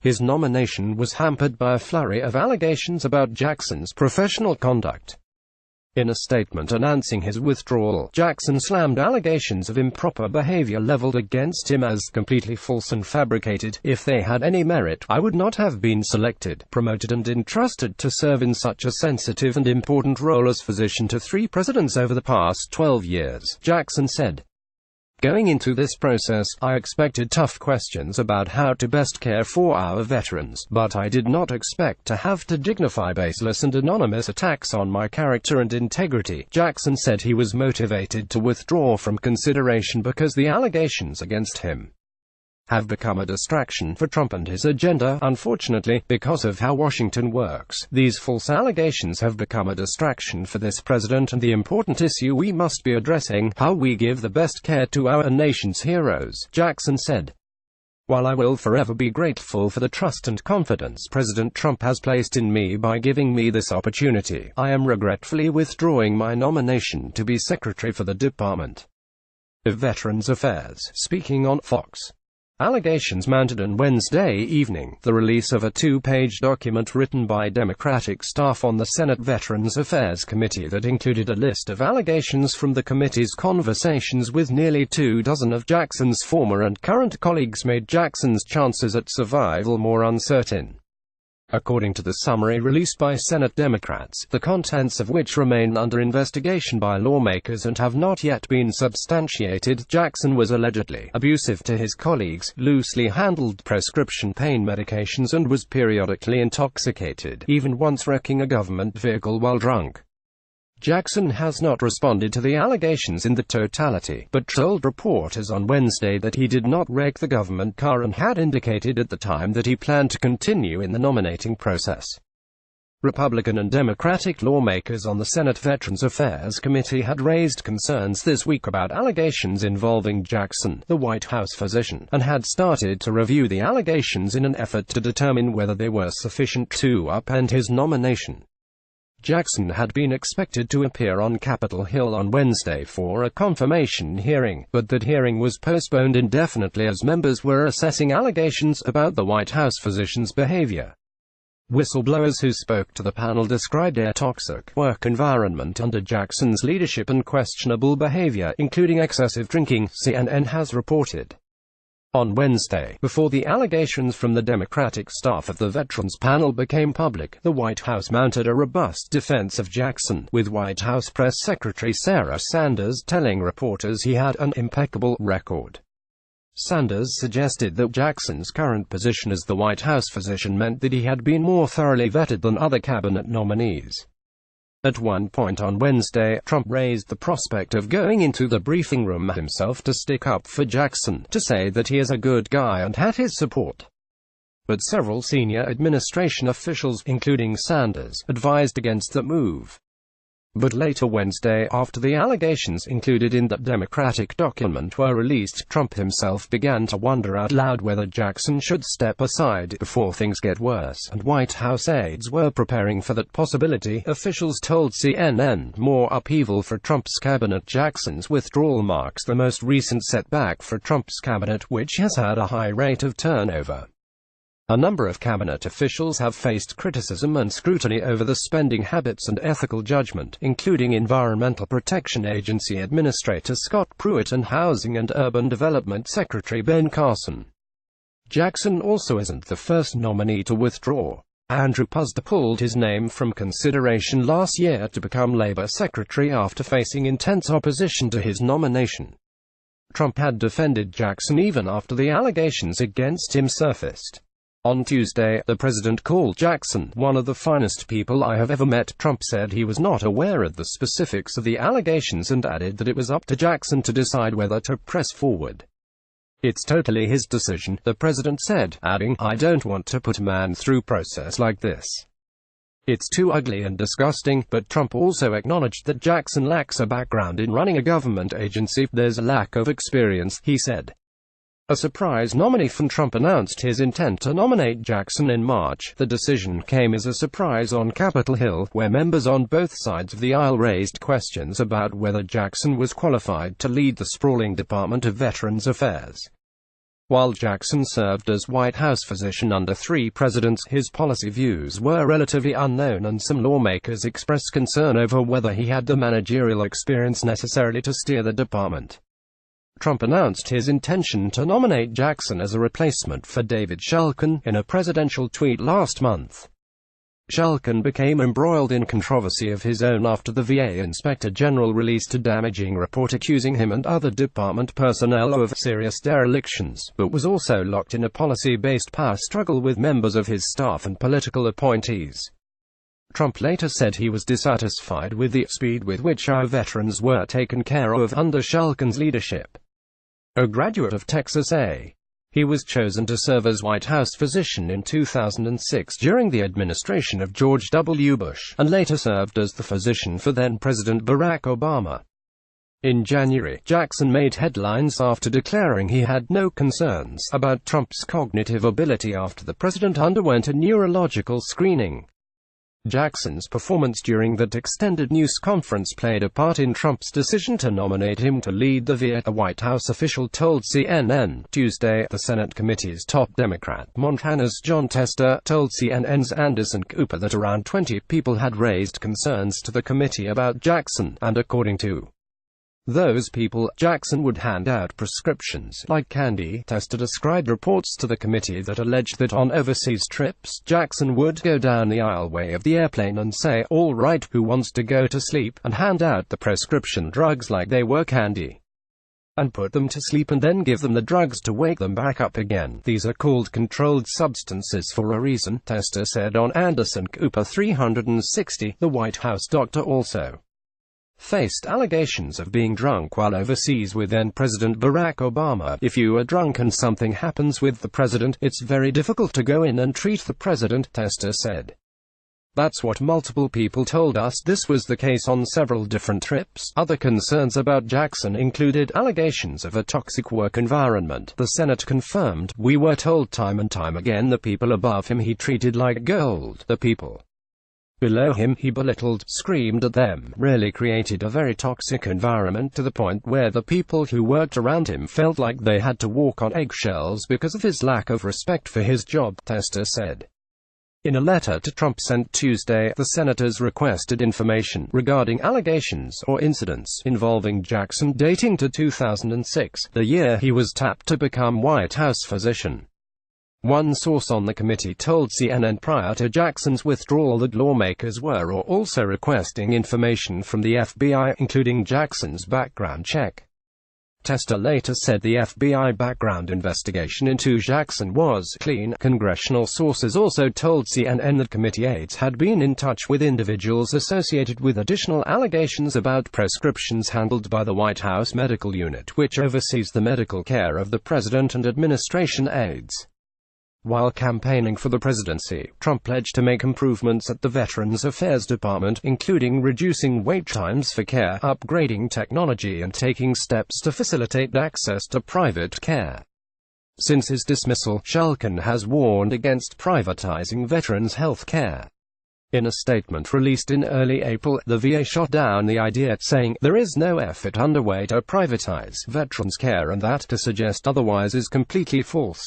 His nomination was hampered by a flurry of allegations about Jackson's professional conduct. In a statement announcing his withdrawal, Jackson slammed allegations of improper behavior leveled against him as completely false and fabricated. "If they had any merit, I would not have been selected, promoted and entrusted to serve in such a sensitive and important role as physician to 3 presidents over the past 12 years, Jackson said. "Going into this process, I expected tough questions about how to best care for our veterans, but I did not expect to have to dignify baseless and anonymous attacks on my character and integrity." Jackson said he was motivated to withdraw from consideration because the allegations against him have become a distraction for Trump and his agenda. "Unfortunately, because of how Washington works, these false allegations have become a distraction for this president and the important issue we must be addressing, how we give the best care to our nation's heroes," Jackson said. "While I will forever be grateful for the trust and confidence President Trump has placed in me by giving me this opportunity, I am regretfully withdrawing my nomination to be Secretary for the Department of Veterans Affairs." Speaking on Fox allegations mounted on Wednesday evening, the release of a 2-page document written by Democratic staff on the Senate Veterans Affairs Committee that included a list of allegations from the committee's conversations with nearly 24 of Jackson's former and current colleagues made Jackson's chances at survival more uncertain. According to the summary released by Senate Democrats, the contents of which remain under investigation by lawmakers and have not yet been substantiated, Jackson was allegedly abusive to his colleagues, loosely handled prescription pain medications and was periodically intoxicated, even once wrecking a government vehicle while drunk. Jackson has not responded to the allegations in the totality, but told reporters on Wednesday that he did not wreck the government car and had indicated at the time that he planned to continue in the nominating process. Republican and Democratic lawmakers on the Senate Veterans Affairs Committee had raised concerns this week about allegations involving Jackson, the White House physician, and had started to review the allegations in an effort to determine whether they were sufficient to upend his nomination. Jackson had been expected to appear on Capitol Hill on Wednesday for a confirmation hearing, but that hearing was postponed indefinitely as members were assessing allegations about the White House physician's behavior. Whistleblowers who spoke to the panel described a toxic work environment under Jackson's leadership and questionable behavior, including excessive drinking, CNN has reported. On Wednesday, before the allegations from the Democratic staff of the Veterans Panel became public, the White House mounted a robust defense of Jackson, with White House Press Secretary Sarah Sanders telling reporters he had an impeccable record. Sanders suggested that Jackson's current position as the White House physician meant that he had been more thoroughly vetted than other cabinet nominees. At one point on Wednesday, Trump raised the prospect of going into the briefing room himself to stick up for Jackson, to say that he is a good guy and had his support. But several senior administration officials, including Sanders, advised against the move. But later Wednesday, after the allegations included in the Democratic document were released, Trump himself began to wonder out loud whether Jackson should step aside before things get worse, and White House aides were preparing for that possibility, officials told CNN. More upheaval for Trump's cabinet. Jackson's withdrawal marks the most recent setback for Trump's cabinet, which has had a high rate of turnover. A number of cabinet officials have faced criticism and scrutiny over the spending habits and ethical judgment, including Environmental Protection Agency Administrator Scott Pruitt and Housing and Urban Development Secretary Ben Carson. Jackson also isn't the first nominee to withdraw. Andrew Puzder pulled his name from consideration last year to become Labor Secretary after facing intense opposition to his nomination. Trump had defended Jackson even after the allegations against him surfaced. On Tuesday, the president called Jackson one of the finest people I have ever met. Trump said he was not aware of the specifics of the allegations and added that it was up to Jackson to decide whether to press forward. "It's totally his decision," the president said, adding, "I don't want to put a man through process like this. It's too ugly and disgusting." But Trump also acknowledged that Jackson lacks a background in running a government agency. "There's a lack of experience," he said. A surprise nominee from Trump announced his intent to nominate Jackson in March. The decision came as a surprise on Capitol Hill, where members on both sides of the aisle raised questions about whether Jackson was qualified to lead the sprawling Department of Veterans Affairs. While Jackson served as White House physician under 3 presidents, his policy views were relatively unknown, and some lawmakers expressed concern over whether he had the managerial experience necessary to steer the department. Trump announced his intention to nominate Jackson as a replacement for David Shulkin in a presidential tweet last month. Shulkin became embroiled in controversy of his own after the VA Inspector General released a damaging report accusing him and other department personnel of serious derelictions, but was also locked in a policy-based power struggle with members of his staff and political appointees. Trump later said he was dissatisfied with the speed with which our veterans were taken care of under Shulkin's leadership. A graduate of Texas A. He was chosen to serve as White House physician in 2006 during the administration of George W. Bush, and later served as the physician for then-President Barack Obama. In January, Jackson made headlines after declaring he had no concerns about Trump's cognitive ability after the president underwent a neurological screening. Jackson's performance during that extended news conference played a part in Trump's decision to nominate him to lead the VA, a White House official told CNN Tuesday. The Senate committee's top Democrat, Montana's Jon Tester, told CNN's Anderson Cooper that around 20 people had raised concerns to the committee about Jackson, and according to those people, Jackson would hand out prescriptions like candy. Tester described reports to the committee that alleged that on overseas trips, Jackson would go down the aisleway of the airplane and say, "All right, who wants to go to sleep?" and hand out the prescription drugs like they were candy, and put them to sleep and then give them the drugs to wake them back up again. "These are called controlled substances for a reason," Tester said on Anderson Cooper 360. The White House doctor also faced allegations of being drunk while overseas with then-President Barack Obama. "If you are drunk and something happens with the president, it's very difficult to go in and treat the president," Tester said. "That's what multiple people told us. This was the case on several different trips." Other concerns about Jackson included allegations of a toxic work environment. The Senate confirmed, "We were told time and time again the people above him he treated like gold. The people below him he belittled, screamed at them, really created a very toxic environment to the point where the people who worked around him felt like they had to walk on eggshells because of his lack of respect for his job," Tester said. In a letter to Trump sent Tuesday, the senators requested information regarding allegations or incidents involving Jackson dating to 2006, the year he was tapped to become White House physician. One source on the committee told CNN prior to Jackson's withdrawal that lawmakers were also requesting information from the FBI, including Jackson's background check. Tester later said the FBI background investigation into Jackson was clean. Congressional sources also told CNN that committee aides had been in touch with individuals associated with additional allegations about prescriptions handled by the White House Medical Unit, which oversees the medical care of the president and administration aides. While campaigning for the presidency, Trump pledged to make improvements at the Veterans Affairs Department, including reducing wait times for care, upgrading technology, and taking steps to facilitate access to private care. Since his dismissal, Shulkin has warned against privatizing veterans' health care. In a statement released in early April, the VA shot down the idea, saying, "There is no effort underway to privatize veterans' care and that to suggest otherwise is completely false."